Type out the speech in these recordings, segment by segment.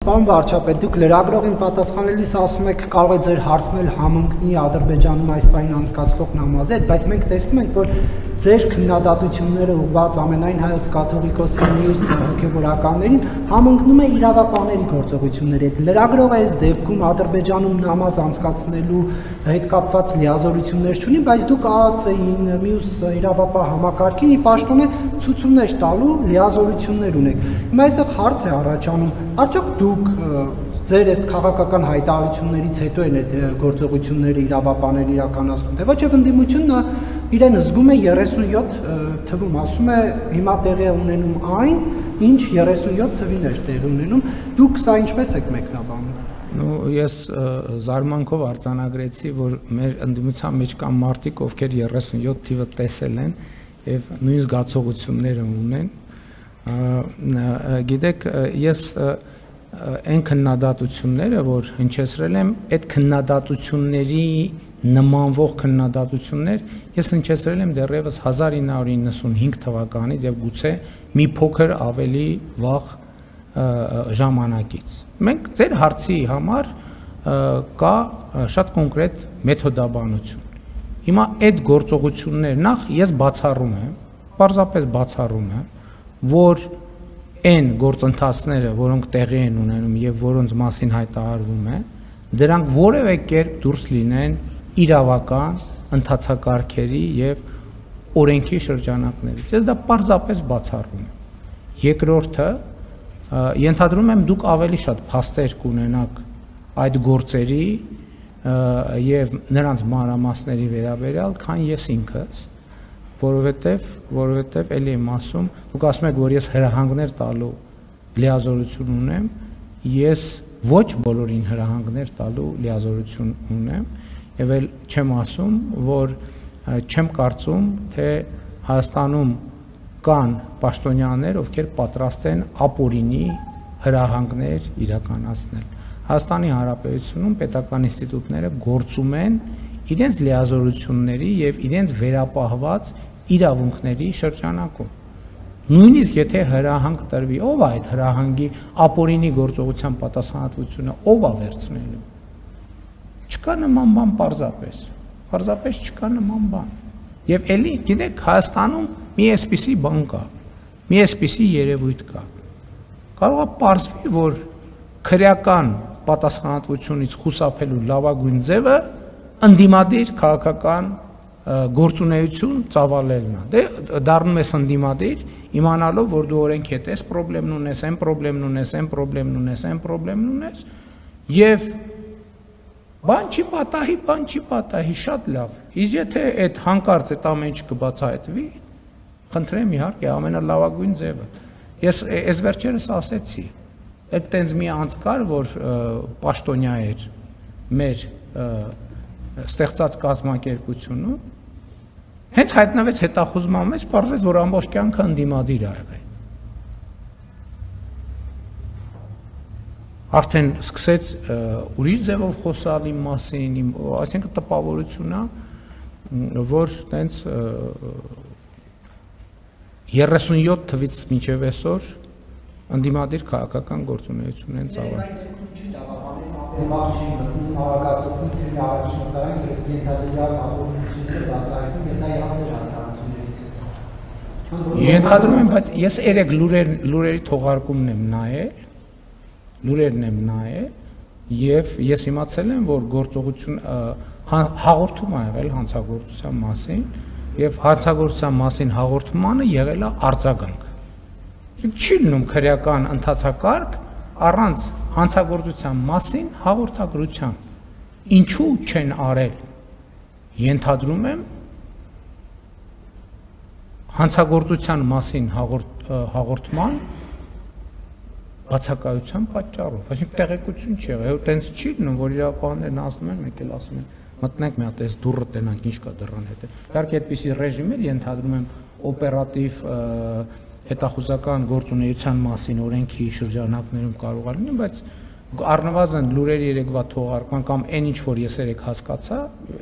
Պարոն վարչապետ, դուք լրագրողին պատասխանելիս ասում եք կարող է ձեր հարցնել համընկնի Ադրբեջանում այս պահին անցկացվող նամազի հետ, բայց մենք տեսնում ենք, որ ձեր քննադատությունները ուղղված ամենայն հայոց կաթողիկոսի մյուս հոգևորականներին համընկնում է իրավապահների գործողությունների հետ։ Լրագրողը այս դեպքում Ադրբեջանում նամազ անցկացնելու հետ կապված լիազորություններ չունի, բայց դուք ԱԱՑ-ին, մյուս իրավապահ համակարգին ի պաշտոնե ցուցումներ տալու լիազորություններ ունեք։ Հիմա այստեղ հարց է առաջանում, արդյոք դուք ձեր այս քաղաքական հայտարարություններից հետո են այդ գործողությունները իրավապահները իրականացնում, թե ոչ եւ ընդդիմությունը իրեն զգում է 37 թվում, ասում է հիմա տեղի է ունենում այն, ինչ 37 թվին էր տեղի ունենում, դուք սա ինչպես եք մեկնաբանում։ Ես զարմանքով արձանագրեցի, որ մեր ընդդիմության մեջ կան մարդիկ, ովքեր 37 թիվը տեսել են եւ նույն զգացողությունները ունեն։ Գիտեք, ես այն քննադատությունները, որ հնչեցրել եմ, այդ քննադատությունների նմանվող քննադատություններ ես հնչեցրել եմ դեռևս 1995 թվականից եւ գուցե մի փոքր ավելի վաղ ժամանակից։ Մենք ձեր հարցի համար կա շատ կոնկրետ մեթոդաբանություն։ Հիմա այդ գործողություններ նախ ես բացառում եմ, պարզապես բացառում եմ, որ այն գործընթացները, որոնք տեղի են ունենում եւ որոնց մասին հայտարարվում է, դրանք որևէ կերպ դուրս լինեն իրավական ընթացակարգերի եւ օրենքի շրջանակներից։ Ես դա պարզապես բացառում եմ։ Երկրորդը, ենթադրում եմ դուք ավելի շատ փաստեր կունենաք այդ գործերի եւ նրանց մանրամասների վերաբերյալ, քան ես ինքս, որովհետեւ ելի եմ ասում, դուք ասում եք, որ ես հրահանգներ տալու լիազորություն ունեմ, ես ոչ բոլորին հրահանգներ տալու լիազորություն ունեմ, եւ էլ չեմ ասում, որ չեմ կարծում, թե Հայաստանում կան պաշտոնյաներ, ովքեր պատրաստ են ապօրինի հրահանգներ իրականացնել։ Հայաստանի Հանրապետությունում պետական ինստիտուտները գործում են իրենց լիազորությունների եւ իրենց վերապահված իրավունքների շրջանակում։ Նույնիսկ եթե հրահանգ տրվի, ով է այդ հրահանգի ապօրինի գործողության պատասխանատվությունը, ով է վերցնելու։ Չկա նման բան պարզապես չկա նման բան։ Եվ էլի, գիտեք, Հայաստանում մի այսպիսի բան կա, մի այսպիսի երևույթ կա։ Կարող է պարզվի, որ քրեական պատասխանատվությունից խուսափելու լավագույն ձևը ընդդիմադիր քաղաքական գործունեություն ծավալելն է։ Դե դառնում ես ընդդիմադիր, իմանալով, որ դու օրենքի հետ այս խնդրեմն ունես, այն խնդրեմն ունես, այն խնդրեմն ունես, այն խնդրեմն ունես, եւ բան չի պատահի, շատ լավ։ Իսկ եթե այդ հանկարծ այդ ամեն ինչ կբացահայտվի, խնդրեմ իհարկե ամենալավագույն ձևը։ Ես այս վերջերս ասեցի, այդ տենց մի անց կար, որ պաշտոնյա էր մեր ստեղծած կազմակերպությունում, հենց հայտնվեց հետախուզման մեջ, պարզվեց, որ ամբողջ կյանքը ընդդիմադիր ա եղել։ Արդեն սկսեց ուրիշ ձևով խոսալ իմ մասին, այսինքն տպավորություն է, որ տենց 37 թվից մինչև այսօր ընդդիմադիր քաղաքական գործունեություն են ծավալել։ Ենթադրում եմ, բայց ես երեք լուրերի թողարկումն եմ նայել, եւ ես իմացել եմ, որ գործողություն հաղորդում ա եղել հանցագործության մասին, եւ հանցագործության մասին հաղորդմանը եղել է արձագանք։ Չի լինում քրեական ընթացակարգ առանց հանցագործության մասին հաղորդագրության։ Ինչու չեն արել։ Ենթադրում եմ հանցագործության մասին հաղորդման բացակայության պատճառով, այսինքն տեղեկություն չի եղել, տենց չի լինում, որ իրավապահներն ասում են, մեկ էլ ասում են, մտնենք մի հատ այս դուռը տենանք, ինչ կա դռան հետ։ Իհարկե այդպիսի ռեժիմ էր, ենթադրում եմ օպերատիվ հետախուզական գործունեության մասին օրենքի շրջանակներում կարող է լինել, բայց առնվազն լուրերի երեկվա թողարկման կամ այն ինչ որ ես երեք հասկացա,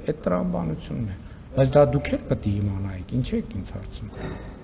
այդ տրամաբանությունն է։ Բայց դա դուք էլ պետք է իմանայիք, ինչ եք ինձ հարցնում։